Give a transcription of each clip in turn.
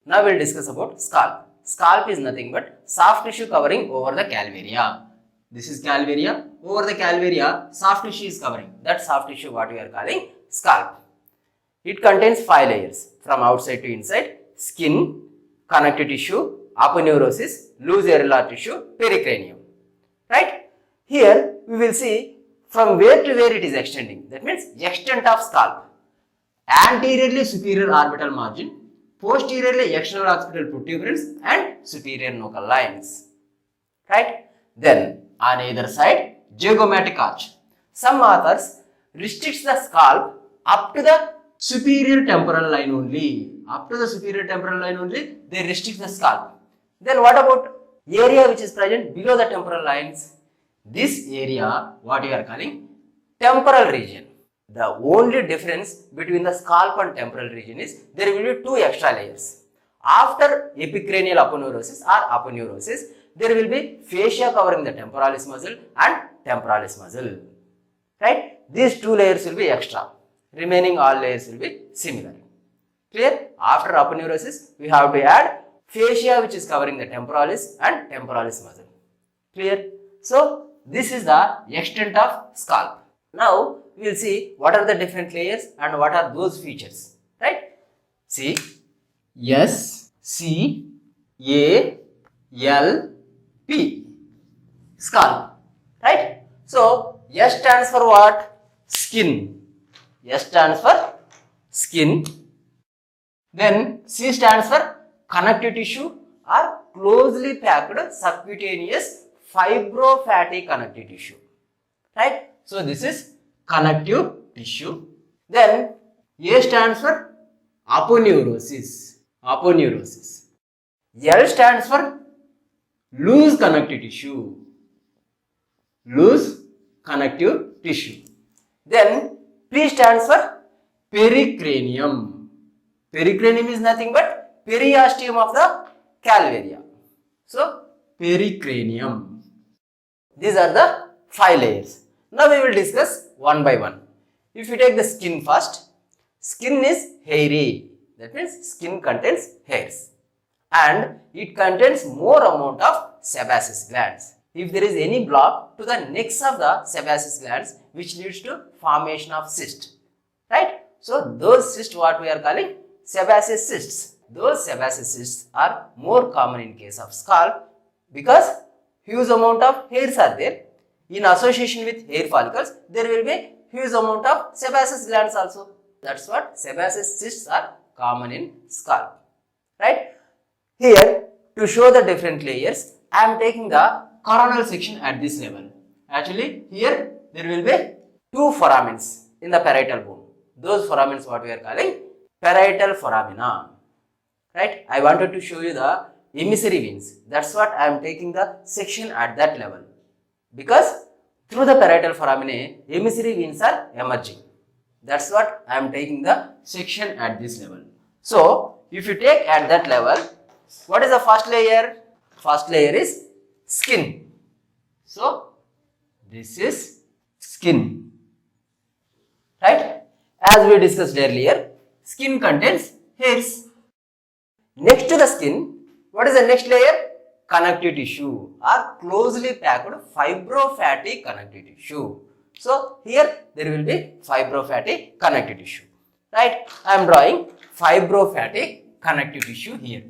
Now we'll discuss about scalp. Scalp is nothing but soft tissue covering over the calvaria. This is calvaria. Over the calvaria, soft tissue is covering. That soft tissue what we are calling scalp. It contains 5 layers from outside to inside: skin, connective tissue, aponeurosis, loose areolar tissue, pericranium. Right? Here we will see from where to where it is extending. That means extent of scalp. Anteriorly superior orbital margin, posteriorly external occipital protuberance and superior nuchal lines. Right? Then on either side, zygomatic arch. Some authors restricts the scalp up to the superior temporal line only. Up to the superior temporal line only, they restrict the scalp. Then what about area which is present below the temporal lines? This area, what you are calling temporal region. The only difference between the scalp and temporal region is there will be 2 extra layers. After epicranial aponeurosis or aponeurosis, there will be fascia covering the temporalis muscle and temporalis muscle. Right? These 2 layers will be extra. Remaining all layers will be similar. Clear? After aponeurosis, we have to add fascia which is covering the temporalis and temporalis muscle. Clear? So, this is the extent of scalp. Now, we will see what are the different layers and what are those features. Right? See, S, C, A, L, P. Scalp. Right? So, S stands for what? Skin. S stands for skin. Then C stands for connective tissue or closely packed subcutaneous fibrofatty connective tissue. Right? So this is connective tissue. Then A stands for aponeurosis. Aponeurosis. L stands for loose connective tissue. Loose connective tissue. Then P stands for pericranium. Pericranium is nothing but periosteum of the calvaria. So, pericranium. These are the 5 layers. Now we will discuss one by one. If you take the skin first, skin is hairy. That means skin contains hairs. And it contains more amount of sebaceous glands. If there is any block to the necks of the sebaceous glands, which leads to formation of cyst. Right? So, those cysts what we are calling sebaceous cysts. Those sebaceous cysts are more common in case of scalp because huge amount of hairs are there. In association with hair follicles, there will be huge amount of sebaceous glands also. That's what sebaceous cysts are common in scalp. Right? Here, to show the different layers, I am taking the coronal section at this level. Actually, here there will be 2 foramens in the parietal bone. Those foramens what we are calling parietal foramina. Right? I wanted to show you the emissary veins. That's what I am taking the section at that level. Because through the parietal foraminae, emissary veins are emerging. That's what I am taking the section at this level. So, if you take at that level, what is the first layer? First layer is skin. So, this is skin. Right? As we discussed earlier, skin contains hairs. Next to the skin, what is the next layer? Connective tissue or closely packed fibrofatty connective tissue. So, here there will be fibrofatty connective tissue. Right? I am drawing fibrofatty connective tissue here.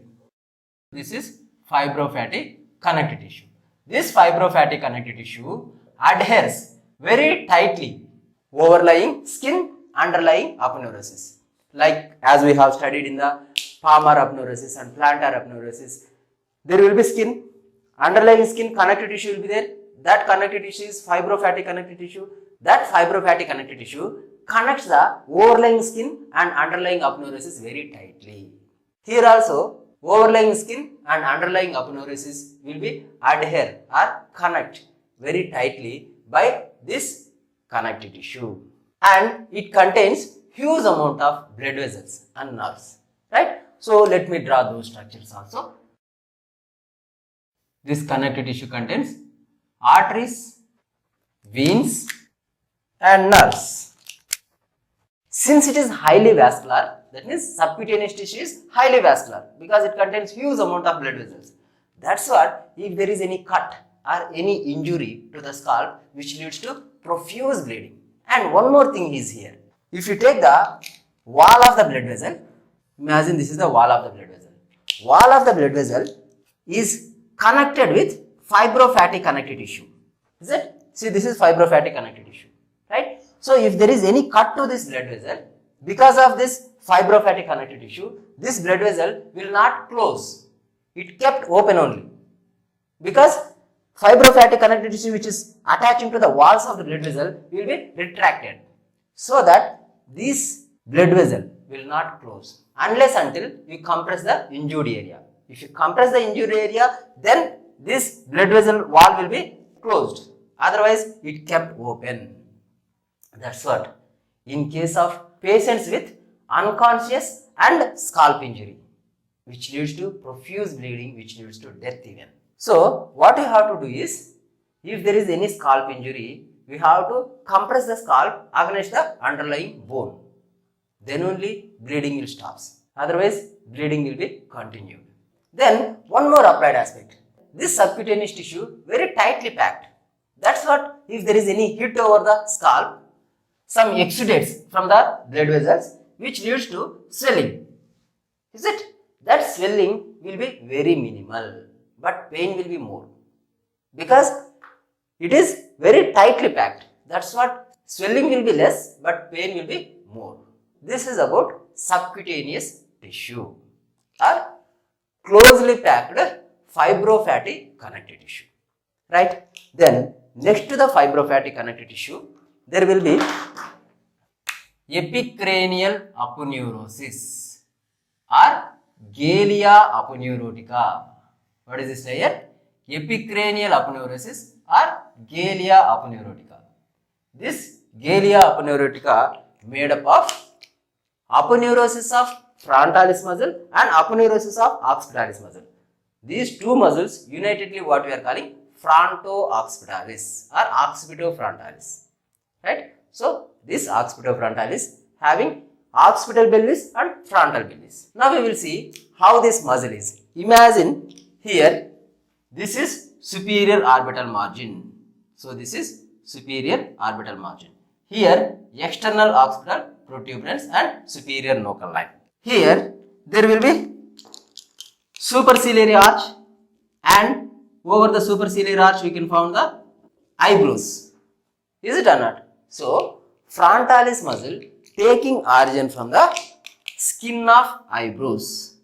This is fibrofatty connective tissue. This fibrofatty connective tissue adheres very tightly overlying skin underlying aponeurosis. Like as we have studied in the palmar aponeurosis and plantar aponeurosis, there will be skin, underlying skin connective tissue will be there. That connective tissue is fibrofatty connective tissue. That fibrofatty connective tissue connects the overlying skin and underlying aponeurosis very tightly. Here also, overlying skin and underlying aponeurosis will be adhere or connect very tightly by this connective tissue. And it contains huge amount of blood vessels and nerves. Right? So, let me draw those structures also. This connective tissue contains arteries, veins and nerves. Since it is highly vascular, That means subcutaneous tissue is highly vascular because it contains huge amount of blood vessels. That's what if there is any cut or any injury to the scalp which leads to profuse bleeding. And one more thing is here. If you take the wall of the blood vessel, imagine this is the wall of the blood vessel. Wall of the blood vessel is connected with fibrofatty connective tissue. Is it? See, this is fibrofatty connective tissue, right? So, if there is any cut to this blood vessel, because of this fibrofatty connective tissue, this blood vessel will not close. It kept open only. Because fibrofatty connective tissue which is attaching to the walls of the blood vessel will be retracted. So that this blood vessel will not close unless until you compress the injured area. If you compress the injured area, then this blood vessel wall will be closed. Otherwise, it kept open. That's what. In case of patients with unconscious and scalp injury, which leads to profuse bleeding, which leads to death even. So, what you have to do is, if there is any scalp injury, we have to compress the scalp against the underlying bone. Then only bleeding will stop. Otherwise, bleeding will be continued. Then, one more applied aspect. This subcutaneous tissue very tightly packed. That's what, if there is any heat over the scalp, some exudates from the blood vessels which leads to swelling. Is it? That swelling will be very minimal, but pain will be more because it is very tightly packed. That's what, swelling will be less, but pain will be more. This is about subcutaneous tissue or closely packed fibrofatty connective tissue, right? Then next to the fibrofatty connective tissue, there will be epicranial aponeurosis or Galea aponeurotica. What is this layer? Epicranial aponeurosis or Galea aponeurotica. This Galea aponeurotica made up of aponeurosis of frontalis muscle and aponeurosis of occipitalis muscle. These two muscles unitedly what we are calling fronto-occipitalis or occipitofrontalis, right? So, this occipitofrontalis having occipital pelvis and frontal pelvis. Now, we will see how this muscle is. Imagine here, this is superior orbital margin. So, this is superior orbital margin. Here, external occipital protuberance and superior nuchal line. Here, there will be superciliary arch, and over the superciliary arch we can find the eyebrows. Is it or not? So, frontalis muscle taking origin from the skin of eyebrows.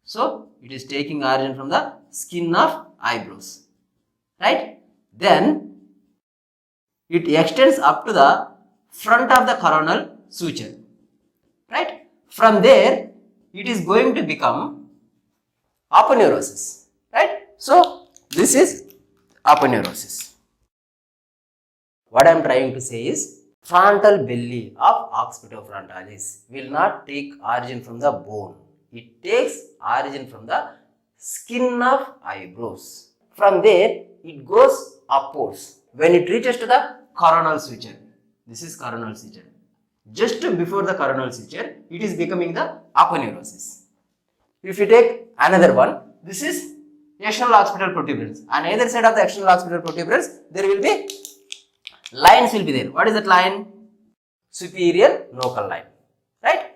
So, it is taking origin from the skin of eyebrows, right? Then, it extends up to the front of the coronal suture, right? From there, it is going to become aponeurosis, right? So, this is aponeurosis. What I am trying to say is, frontal belly of occipitofrontalis will not take origin from the bone. It takes origin from the skin of eyebrows. From there, it goes upwards. When it reaches to the coronal suture, this is coronal suture. Just before the coronal suture, it is becoming the aponeurosis. If you take another one, this is external occipital protuberance. On either side of the external occipital protuberance, there will be lines will be there. What is that line? Superior nuchal line, right?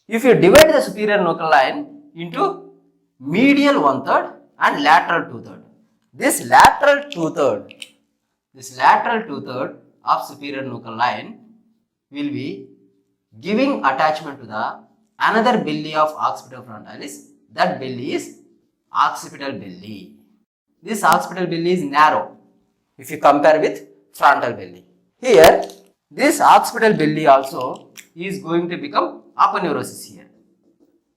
If you divide the superior nuchal line into medial 1/3 and lateral 2/3, this lateral 2/3 of superior nuchal line will be giving attachment to the another belly of occipitofrontalis. That belly is occipital belly. This occipital belly is narrow if you compare with frontal belly. Here, this occipital belly also is going to become aponeurosis here.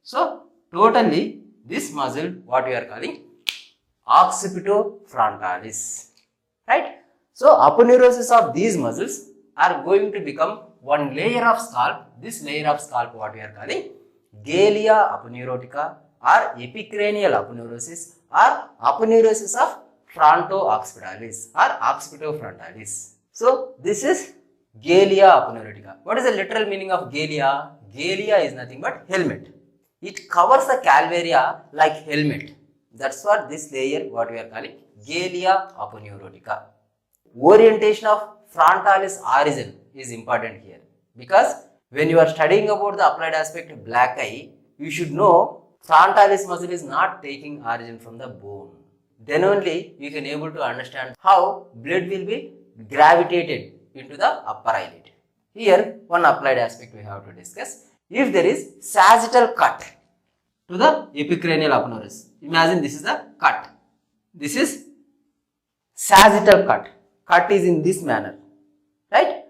So, totally this muscle what we are calling occipitofrontalis, right? So, aponeurosis of these muscles are going to become one layer of scalp. This layer of scalp what we are calling Galea aponeurotica or epicranial aponeurosis or aponeurosis of fronto-occipitalis or occipitofrontalis. So, this is Galea aponeurotica. What is the literal meaning of Galea? Galea is nothing but helmet. It covers the calvaria like helmet. That's what this layer, what we are calling Galea aponeurotica. Orientation of frontalis origin is important here, because when you are studying about the applied aspect of black eye, you should know frontalis muscle is not taking origin from the bone. Then only you can able to understand how blood will be gravitated into the upper eyelid. Here one applied aspect we have to discuss. If there is sagittal cut to the epicranial aponeurosis, imagine this is the cut. This is sagittal cut. Cut is in this manner, right?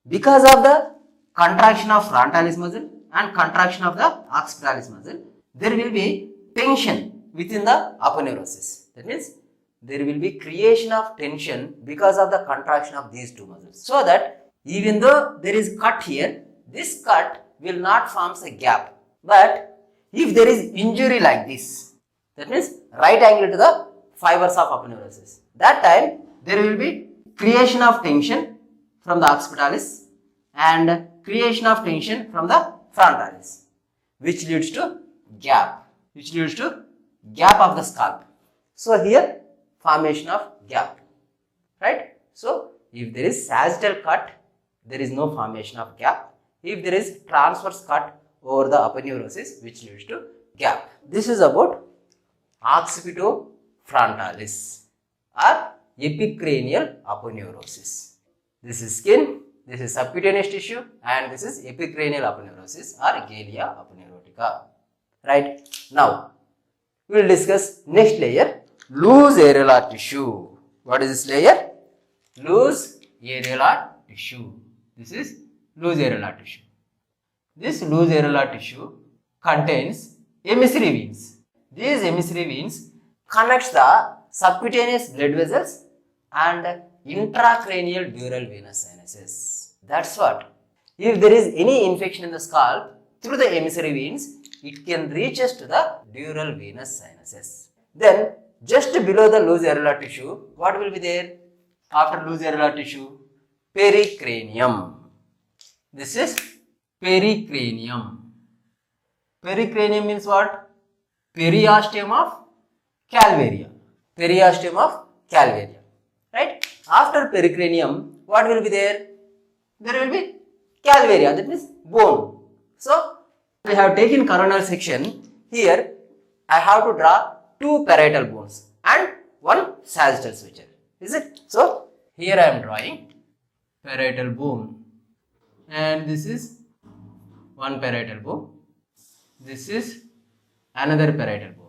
Because of the contraction of frontalis muscle and contraction of the occipitalis muscle, there will be tension within the aponeurosis. That means there will be creation of tension because of the contraction of these two muscles. So that even though there is cut here, this cut will not form a gap. But if there is injury like this, that means right angle to the fibers of aponeurosis, that time there will be creation of tension from the occipitalis and creation of tension from the frontalis, which leads to gap, of the scalp. So here formation of gap, right? So if there is sagittal cut, there is no formation of gap. If there is transverse cut over the aponeurosis, which leads to gap. This is about occipitofrontalis or epicranial aponeurosis. This is skin, this is subcutaneous tissue, and this is epicranial aponeurosis or Galea aponeurotica. Right? Now, we will discuss next layer, loose areolar tissue. What is this layer? Loose areolar tissue. This is loose areolar tissue. This loose areolar tissue contains emissary veins. These emissary veins connects the subcutaneous blood vessels and intracranial dural venous sinuses. That's what. If there is any infection in the scalp, through the emissary veins, it can reach us to the dural venous sinuses. Then, just below the loose areolar tissue, what will be there? After loose areolar tissue, pericranium. This is pericranium. Pericranium means what? Periosteum of calvaria. Periosteum of calvaria. Right? After pericranium, what will be there? There will be calvaria, that means bone. So, we have taken coronal section. Here, I have to draw two parietal bones and one sagittal suture. Is it? So, here I am drawing parietal bone, and this is one parietal bone. This is another parietal bone.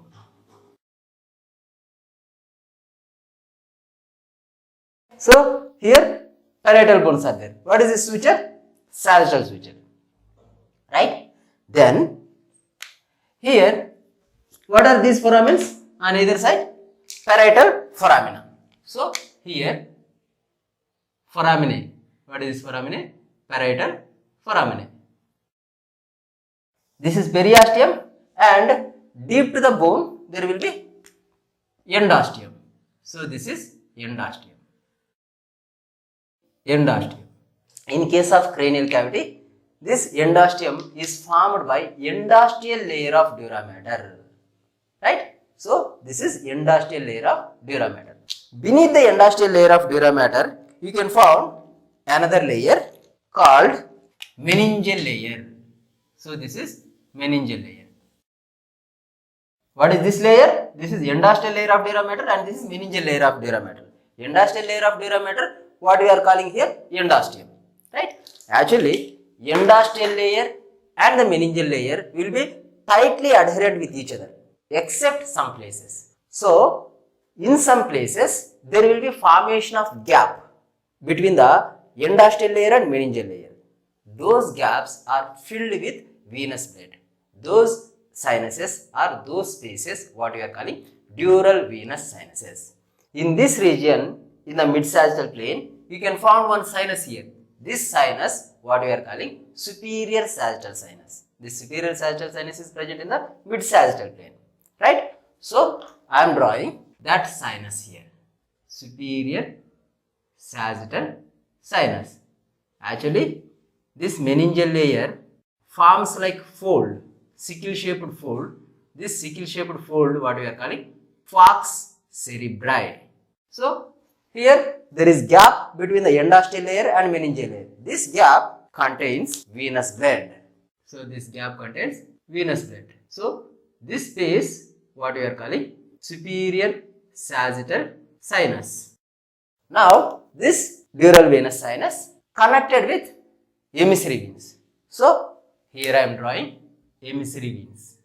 So, here parietal bones are there. What is this suture? Sagittal suture. Right? Then, here, what are these foramens on either side? Parietal foramina. So, here, foraminae. What is this foraminae? Parietal foraminae. This is periosteum, and deep to the bone, there will be endosteum. So, this is endosteum. Endosteum. In case of cranial cavity, this endosteum is formed by endosteal layer of dura mater. Right? So, this is endosteal layer of dura mater. Beneath the endosteal layer of dura mater, you can find another layer called meningeal layer. So, this is meningeal layer. What is this layer? This is endosteal layer of dura mater, and this is meningeal layer of dura mater. Endosteal layer of dura mater, what we are calling here? Endosteum. Right? Actually, endosteal layer and the meningeal layer will be tightly adherent with each other, except some places. So, in some places, there will be formation of gap between the endosteal layer and meningeal layer. Those gaps are filled with venous blood. Those sinuses are those spaces what we are calling dural venous sinuses. In this region, in the mid-sagittal plane, you can find one sinus here. This sinus, what we are calling superior sagittal sinus. This superior sagittal sinus is present in the mid-sagittal plane. Right? So, I am drawing that sinus here. Superior sagittal sinus. Actually, this meningeal layer forms like fold, sickle shaped fold. This sickle shaped fold, what we are calling falx cerebri. So, here there is gap between the endosteal layer and meningeal layer. This gap contains venous blood. So, this gap contains venous blood. So, this space, what we are calling superior sagittal sinus. Now, this dural venous sinus connected with emissary veins. So, here I am drawing emissary veins.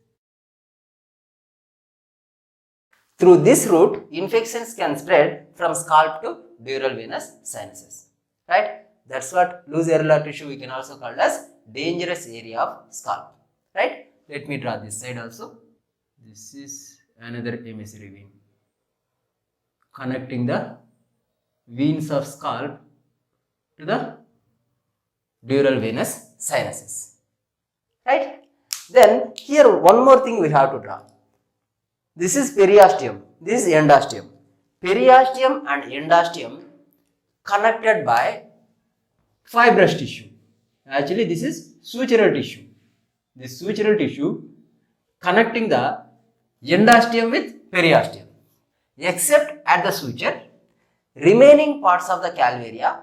Through this route, infections can spread from scalp to dural venous sinuses. Right? That's what loose areolar tissue we can also call as dangerous area of scalp. Right? Let me draw this side also. This is another emissary vein connecting the veins of scalp to the dural venous sinuses. Right? Then here one more thing we have to draw. This is periosteum, this is endosteum. Periosteum and endosteum connected by fibrous tissue. Actually, this is sutural tissue. This sutural tissue connecting the endosteum with periosteum. Except at the suture, remaining parts of the calvaria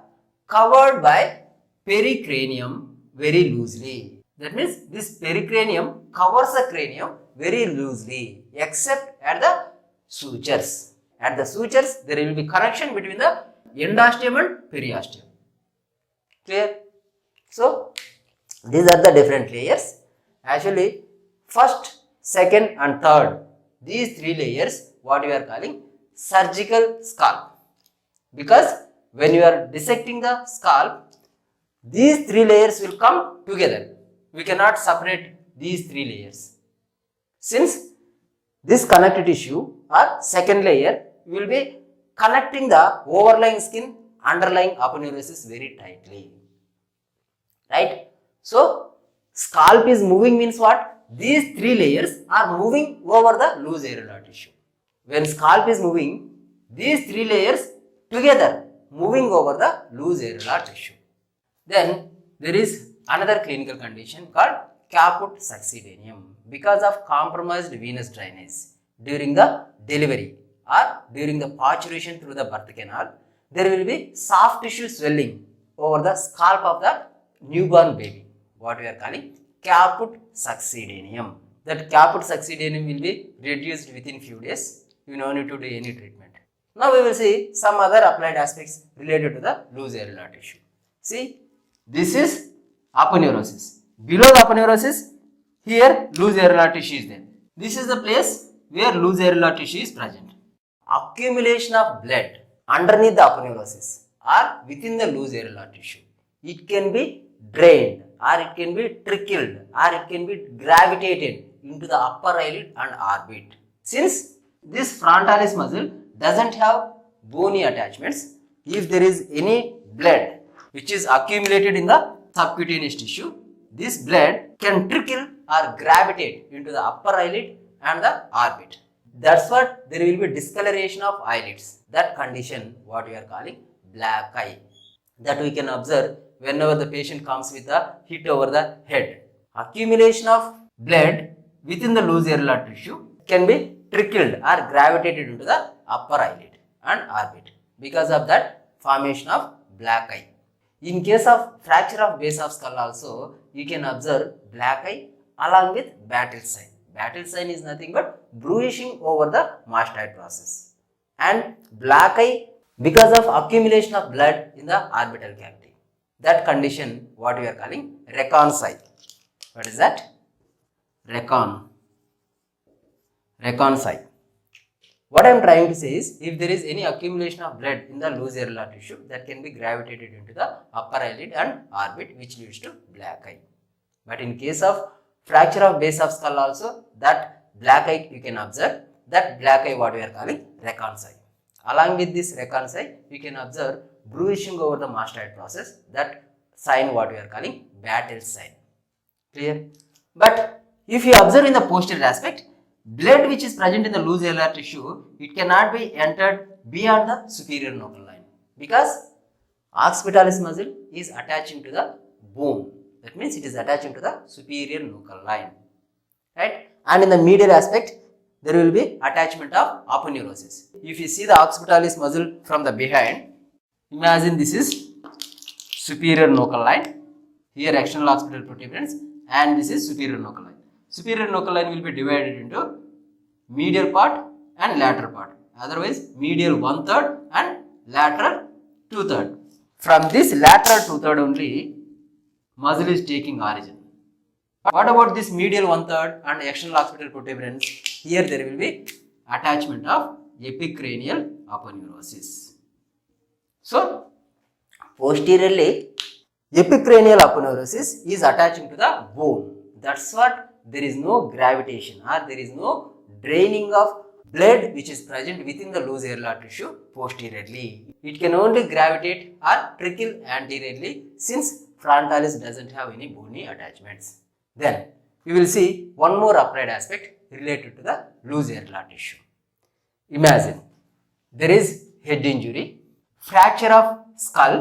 covered by pericranium very loosely. That means this pericranium covers the cranium very loosely except at the sutures. At the sutures, there will be connection between the endosteum and periosteum. Clear? So, these are the different layers. Actually, first, second and third, these three layers, what we are calling surgical scalp. Because when you are dissecting the scalp, these three layers will come together. We cannot separate these three layers. Since this connective tissue or second layer will be connecting the overlying skin underlying aponeurosis very tightly. Right? So, scalp is moving means what? These three layers are moving over the loose areolar tissue. When scalp is moving, these three layers together moving over the loose areolar tissue. Then there is another clinical condition called caput succedaneum because of compromised venous drainage during the delivery or during the parturition through the birth canal. There will be soft tissue swelling over the scalp of the newborn baby, what we are calling caput succedaneum. That caput succedaneum will be reduced within few days. You no need to do any treatment. Now we will see some other applied aspects related to the loose areolar tissue. See, this is aponeurosis. Below the aponeurosis, here loose areolar tissue is there. This is the place where loose areolar tissue is present. Accumulation of blood underneath the aponeurosis or within the loose areolar tissue. It can be drained or it can be trickled or it can be gravitated into the upper eyelid and orbit. Since this frontalis muscle doesn't have bony attachments, if there is any blood which is accumulated in the subcutaneous tissue, this blood can trickle or gravitate into the upper eyelid and the orbit. That's what there will be discoloration of eyelids. That condition, what we are calling black eye, that we can observe whenever the patient comes with a hit over the head. Accumulation of blood within the loose areolar tissue can be trickled or gravitated into the upper eyelid and orbit. Because of that, formation of black eye. In case of fracture of base of skull also, you can observe black eye along with battle sign. Battle sign is nothing but bruising over the mastoid process. And black eye because of accumulation of blood in the orbital cavity. That condition, what we are calling Recon's eye. What is that? Recon's eye. What I am trying to say is, if there is any accumulation of blood in the loose areolar tissue, that can be gravitated into the upper eyelid and orbit, which leads to black eye. But in case of fracture of base of skull also, that black eye you can observe. That black eye, what we are calling Recon's eye. Along with this Recon's eye, we can observe bruising over the mastoid process. That sign, what we are calling battle sign. Clear? But if you observe in the posterior aspect, blood which is present in the loose areolar tissue, it cannot be entered beyond the superior nuchal line because occipitalis muscle is attaching to the bone. That means it is attaching to the superior nuchal line, right? And in the medial aspect, there will be attachment of aponeurosis. If you see the occipitalis muscle from the behind, imagine this is superior nuchal line. Here external occipital protuberance, and this is superior nuchal line. Superior nuchal line will be divided into medial part and lateral part. Otherwise, medial 1/3 and lateral 2/3. From this lateral 2/3 only, muscle is taking origin. What about this medial 1/3 and external occipital protuberance? Here there will be attachment of epicranial aponeurosis. So, posteriorly, epicranial aponeurosis is attaching to the bone. That's what there is no gravitation or there is no draining of blood which is present within the loose areolar tissue posteriorly. It can only gravitate or trickle anteriorly since frontalis doesn't have any bony attachments. Then we will see one more applied aspect related to the loose areolar tissue. Imagine there is head injury, fracture of skull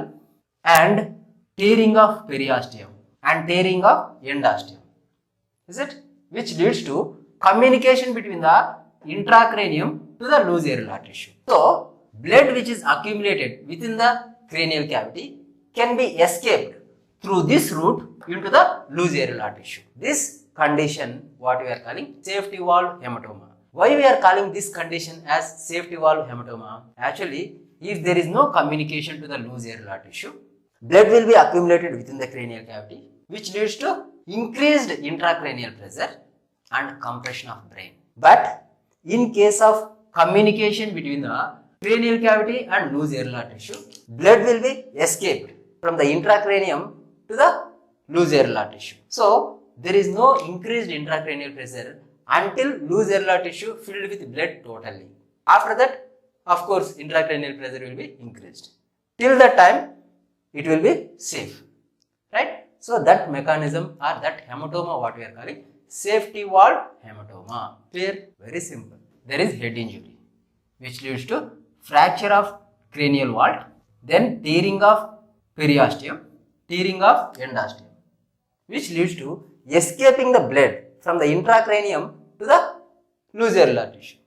and tearing of periosteum and tearing of endosteum. Is it? Which leads to communication between the intracranium to the loose areolar tissue. So, blood which is accumulated within the cranial cavity can be escaped through this route into the loose areolar tissue. This condition, what we are calling safety valve hematoma. Why we are calling this condition as safety valve hematoma? Actually, if there is no communication to the loose areolar tissue, blood will be accumulated within the cranial cavity, which leads to increased intracranial pressure and compression of brain. But in case of communication between the cranial cavity and loose areolar tissue, blood will be escaped from the intracranium to the loose areolar tissue. So, there is no increased intracranial pressure until loose areolar tissue filled with blood totally. After that, of course, intracranial pressure will be increased. Till that time, it will be safe, right? So, that mechanism or that hematoma, what we are calling safety valve hematoma. Clear? Very simple. There is head injury, which leads to fracture of cranial vault, then tearing of periosteum, tearing of endosteum, which leads to escaping the blood from the intracranium to the loose areolar tissue.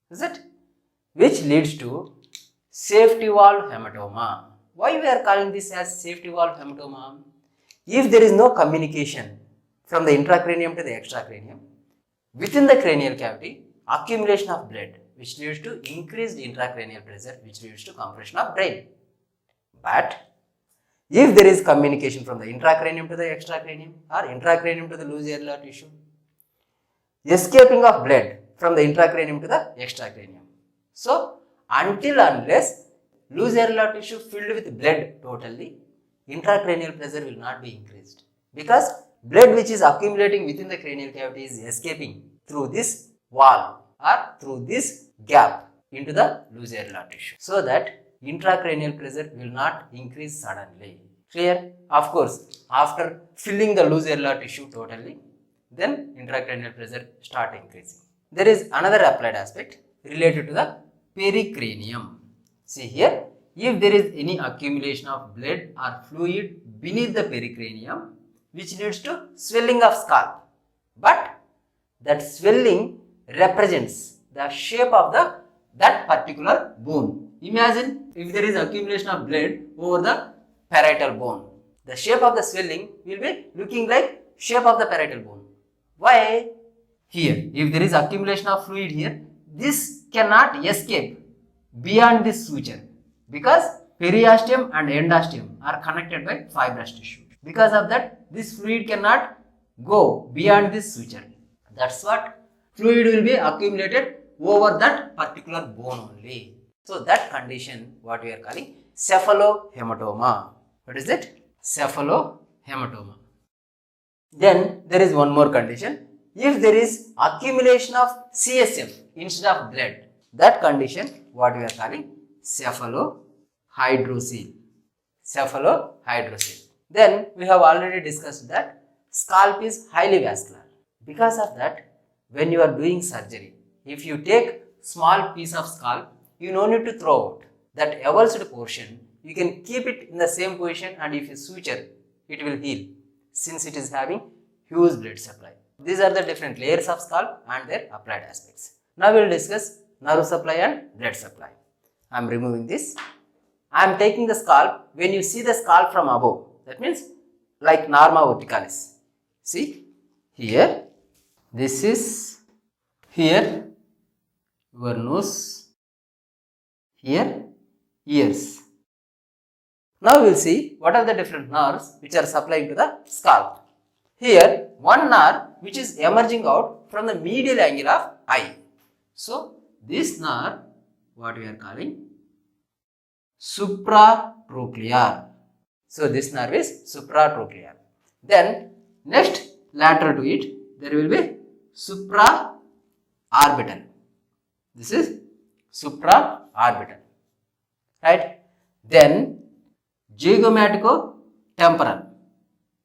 Is it? Which leads to safety valve hematoma. Why we are calling this as safety valve hematoma? If there is no communication from the intracranium to the extracranium, within the cranial cavity, accumulation of blood, which leads to increased intracranial pressure, which leads to compression of brain. But if there is communication from the intracranium to the extracranium or intracranium to the loose areolar tissue, escaping of blood from the intracranium to the extracranium. So, until unless loose areolar tissue filled with blood totally, intracranial pressure will not be increased because blood which is accumulating within the cranial cavity is escaping through this valve or through this gap into the loose areolar tissue, so that intracranial pressure will not increase suddenly. Clear? Of course, after filling the loose areolar tissue totally, then intracranial pressure start increasing. There is another applied aspect related to the pericranium. See here, if there is any accumulation of blood or fluid beneath the pericranium, which leads to swelling of scalp, but that swelling represents the shape of that particular bone. Imagine if there is accumulation of blood over the parietal bone, the shape of the swelling will be looking like shape of the parietal bone. Why? Here, if there is accumulation of fluid here, this cannot escape beyond this suture because periosteum and endosteum are connected by fibrous tissue. Because of that, this fluid cannot go beyond this suture. That's what fluid will be accumulated over that particular bone only. So, that condition, what we are calling cephalohematoma. What is it? Cephalohematoma. Then there is one more condition. If there is accumulation of CSF instead of blood, that condition, what we are calling cephalohydrocele. Cephalohydrocele. Then we have already discussed that scalp is highly vascular. Because of that, when you are doing surgery, if you take small piece of scalp, you no need to throw out. That avulsed portion you can keep it in the same position, and if you suture, it will heal since it is having huge blood supply. These are the different layers of scalp and their applied aspects. Now we will discuss nerve supply and blood supply. I am removing this. I am taking the scalp. When you see the scalp from above, that means like norma verticalis. See here, this is here your nose, here ears. Now we will see what are the different nerves which are supplying to the scalp. Here one nerve which is emerging out from the medial angle of eye. So this nerve, what we are calling supratrochlear. So this nerve is supratrochlear. Then next lateral to it, there will be supraorbital. This is supraorbital, right? Then zygomatico-temporal.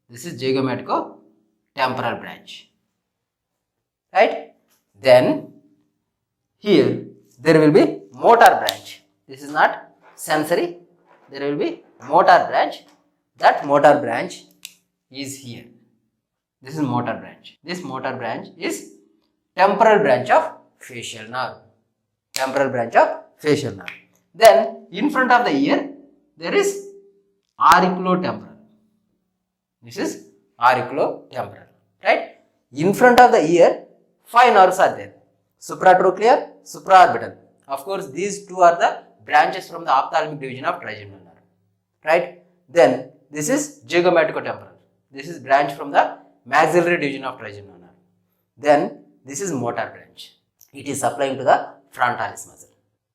This is zygomatico-temporal branch, right? Then here there will be motor branch. This is not sensory. There will be motor branch. That motor branch is here. This is motor branch. This motor branch is temporal branch of facial nerve. Temporal branch of facial nerve. Then in front of the ear there is auriculotemporal. This is auriculotemporal, right? In front of the ear, 5 nerves are there. Supratrochlear, supraorbital. Of course, these two are the branches from the ophthalmic division of trigeminal nerve, right? Then this is zygomatico-temporal. This is branch from the maxillary division of trigeminal nerve. Then this is motor branch. It is supplying to the frontalis muscle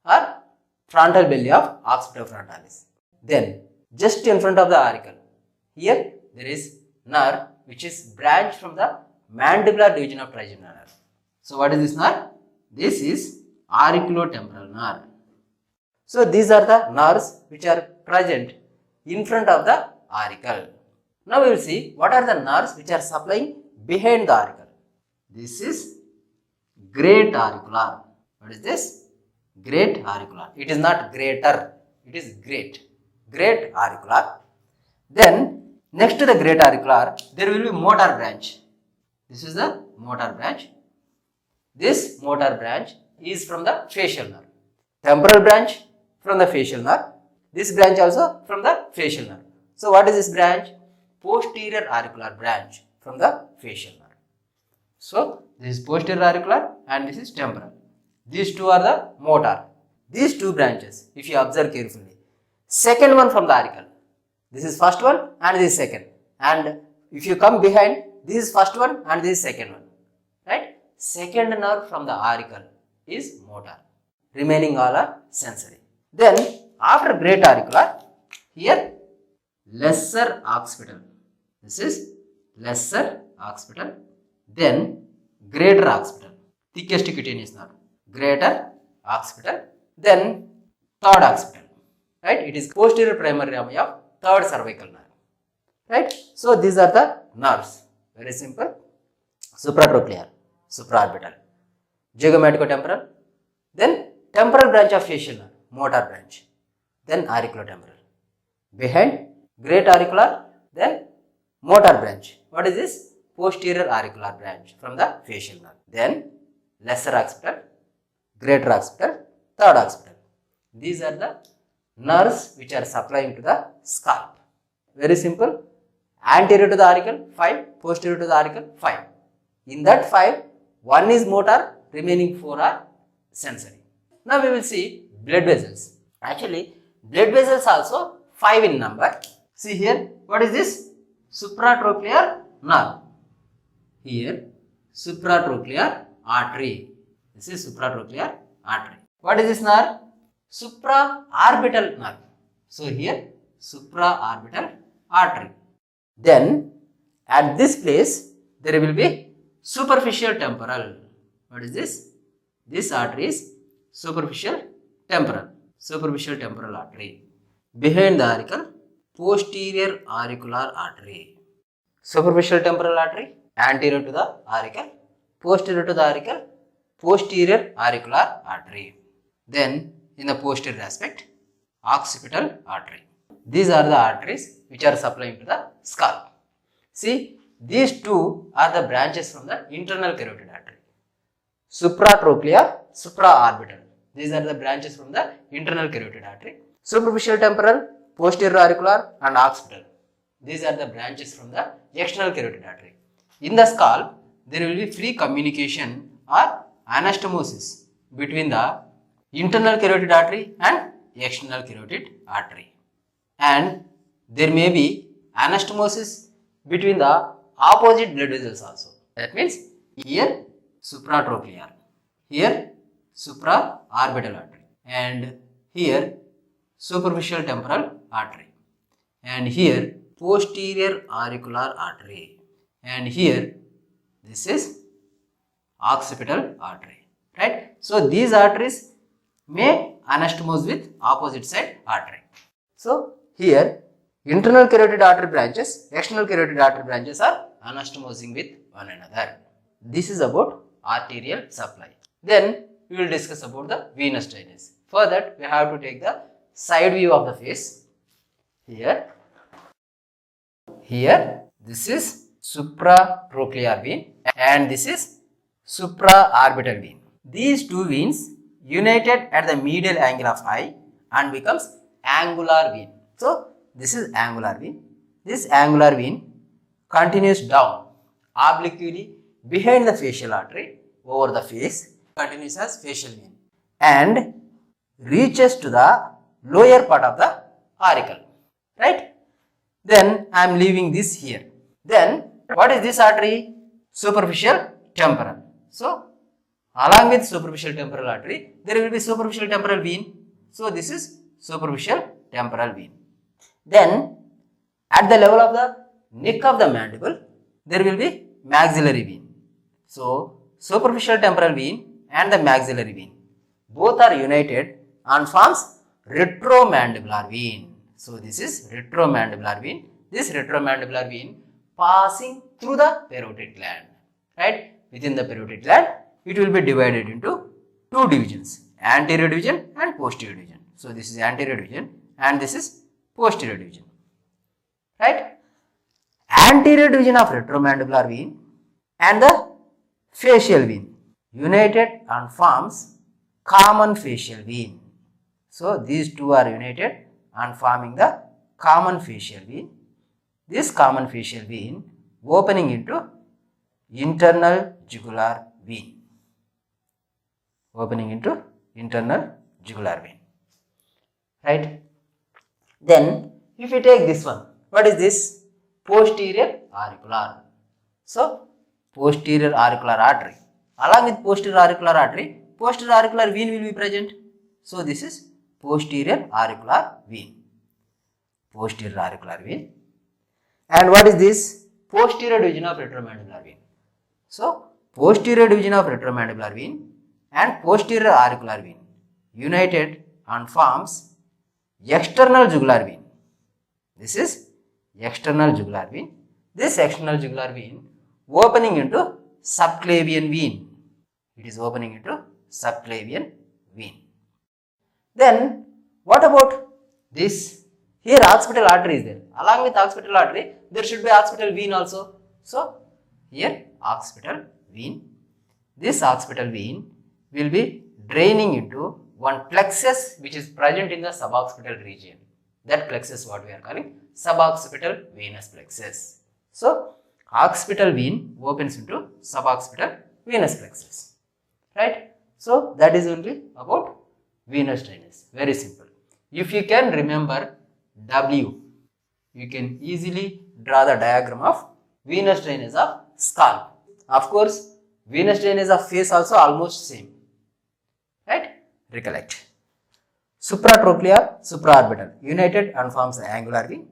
or frontal belly of occipitofrontalis. Then just in front of the auricle, here there is nerve which is branched from the mandibular division of trigeminal nerve. So what is this nerve? This is auriculotemporal nerve. So these are the nerves which are present in front of the auricle. Now we will see what are the nerves which are supplying behind the auricle. This is great auricular. What is this? Great auricular. It is not greater. It is great. Great auricular. Then next to the great auricular, there will be motor branch. This is the motor branch. This motor branch is from the facial nerve. Temporal branch from the facial nerve. This branch also from the facial nerve. So what is this branch? Posterior auricular branch from the facial nerve. So this is posterior auricular and this is temporal. These two are the motor. These two branches, if you observe carefully, second one from the auricle. This is first one and this is second. And if you come behind, this is first one and this is second one. Right? Second nerve from the auricle is motor. Remaining all are sensory. Then after great auricular, here lesser occipital. This is lesser occipital. Then greater occipital. Thickest cutaneous nerve. Greater occipital. Then third occipital. Right? It is posterior primary rami of third cervical nerve. Right? So these are the nerves. Very simple. Supratrochlear, supraorbital, zygomatico-temporal, then temporal branch of facial nerve, motor branch, then auriculotemporal. Behind great auricular, then motor branch. What is this? Posterior auricular branch from the facial nerve. Then lesser occipital, greater occipital, third occipital. These are the nerves which are supplying to the scalp. Very simple. Anterior to the auricle, 5. Posterior to the auricle, 5. In that 5, 1 is motor, remaining 4 are sensory. Now we will see blood vessels. Actually, blood vessels also 5 in number. See here, what is this? Supratrochlear nerve. Here, supratrochlear artery. This is supratrochlear artery. What is this nerve? Supraorbital nerve. So here, supraorbital artery. Then at this place there will be superficial temporal. What is this? This artery is superficial temporal. Superficial temporal artery. Behind the auricle, posterior auricular artery. Superficial temporal artery, anterior to the auricle, posterior to the auricle, posterior auricular artery. Then in the posterior aspect, occipital artery. these are the arteries which are supplying to the scalp. See, these two are the branches from the internal carotid artery. Supratrochlear, supraorbital. These are the branches from the internal carotid artery. Superficial temporal, posterior auricular and occipital. These are the branches from the external carotid artery. In the scalp, there will be free communication or anastomosis between the internal carotid artery and external carotid artery. And there may be anastomosis between the opposite blood vessels also. That means here supratrochlear, here supraorbital artery, and here superficial temporal artery, and here posterior auricular artery, and here this is occipital artery, right? So these arteries may anastomose with opposite side artery. So here internal carotid artery branches, external carotid artery branches are anastomosing with one another. This is about arterial supply. Then we will discuss about the venous drainage. For that we have to take the side view of the face. Here this is supratrochlear vein and this is supraorbital vein. These two veins united at the medial angle of eye and becomes angular vein. So this is angular vein. This angular vein continues down obliquely behind the facial artery over the face, continues as facial vein, and reaches to the lower part of the auricle, right? Then I am leaving this here. Then what is this artery? Superficial temporal. So along with superficial temporal artery, there will be superficial temporal vein. So this is superficial temporal vein. Then at the level of the neck of the mandible, there will be maxillary vein. So superficial temporal vein and the maxillary vein both are united and forms retromandibular vein. So this is retromandibular vein. This retromandibular vein passing through the parotid gland, right? Within the parotid gland, it will be divided into two divisions, anterior division and posterior division. So this is anterior division and this is posterior division, right? Anterior division of retromandibular vein and the facial vein united and forms common facial vein. So these two are united and forming the common facial vein. This common facial vein opening into internal jugular vein. Opening into internal jugular vein, right? Then if you take this one, what is this? Posterior auricular. So posterior auricular artery. Along with posterior auricular artery, posterior auricular vein will be present. So this is posterior auricular vein. Posterior auricular vein. And what is this? Posterior division of retromandibular vein. So posterior division of retromandibular vein and posterior auricular vein united and forms external jugular vein. This is external jugular vein. This external jugular vein opening into subclavian vein. It is opening into subclavian vein. Then what about this? Here occipital artery is there. Along with occipital artery, there should be occipital vein also. So here occipital vein. This occipital vein will be draining into one plexus which is present in the suboccipital region. That plexus what we are calling suboccipital venous plexus. So occipital vein opens into suboccipital venous plexus, right? So that is only about venous drainage. Very simple. If you can remember W, you can easily draw the diagram of venous drainage of scalp. Of course, venous drainage of face also almost same, right? Recollect. Supratrochlear, supraorbital united and forms the angular vein.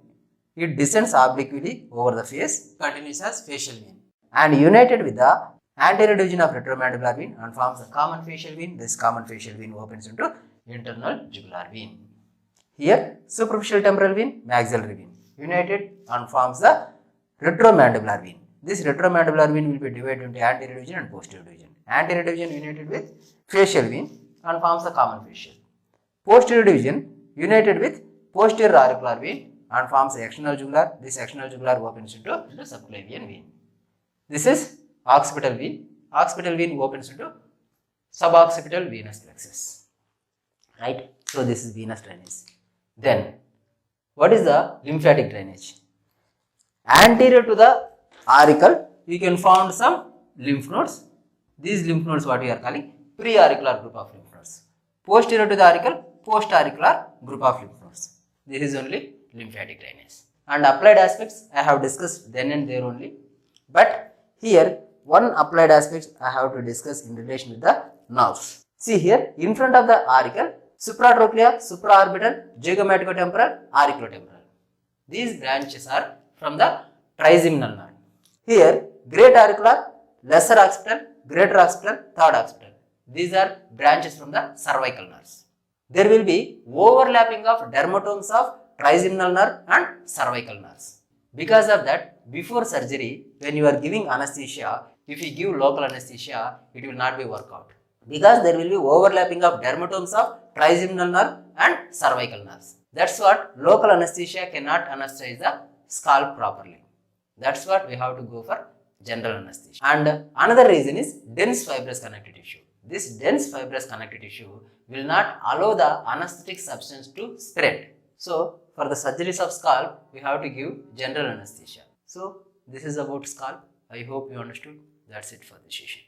It descends obliquely over the face, continues as facial vein, and united with the anterior division of retromandibular vein and forms the common facial vein. This common facial vein opens into internal jugular vein. Here superficial temporal vein, maxillary vein united and forms the retromandibular vein. This retromandibular vein will be divided into anterior division and posterior division. Anterior division united with facial vein and forms the common facial. Posterior division united with posterior auricular vein and forms external jugular. This external jugular opens into subclavian vein. This is occipital vein. Occipital vein opens into suboccipital venous plexus. Right? So this is venous drainage. Then, what is the lymphatic drainage? Anterior to the auricle, you can find some lymph nodes. These lymph nodes, what we are calling pre-auricular group of lymph nodes. Posterior to the auricle, post-auricular group of lymph nodes. This is only lymphatic drainage. And applied aspects I have discussed then and there only. But here, one applied aspect I have to discuss in relation with the nerves. See here, in front of the auricle, supratrochlear, supraorbital, zygomaticotemporal, auriculotemporal. These branches are from the trigeminal nerve. Here, great auricular, lesser occipital, greater occipital, third occipital. These are branches from the cervical nerves. There will be overlapping of dermatomes of trigeminal nerve and cervical nerves. Because of that, before surgery, when you are giving anesthesia, if you give local anesthesia, it will not be work out. Because there will be overlapping of dermatomes of trigeminal nerve and cervical nerves. That's what local anesthesia cannot anesthetize the scalp properly. That's what we have to go for general anesthesia. And another reason is dense fibrous connective tissue. This dense fibrous connective tissue will not allow the anesthetic substance to spread. So, for the surgeries of scalp, we have to give general anesthesia. So, this is about scalp. I hope you understood. That's it for this session.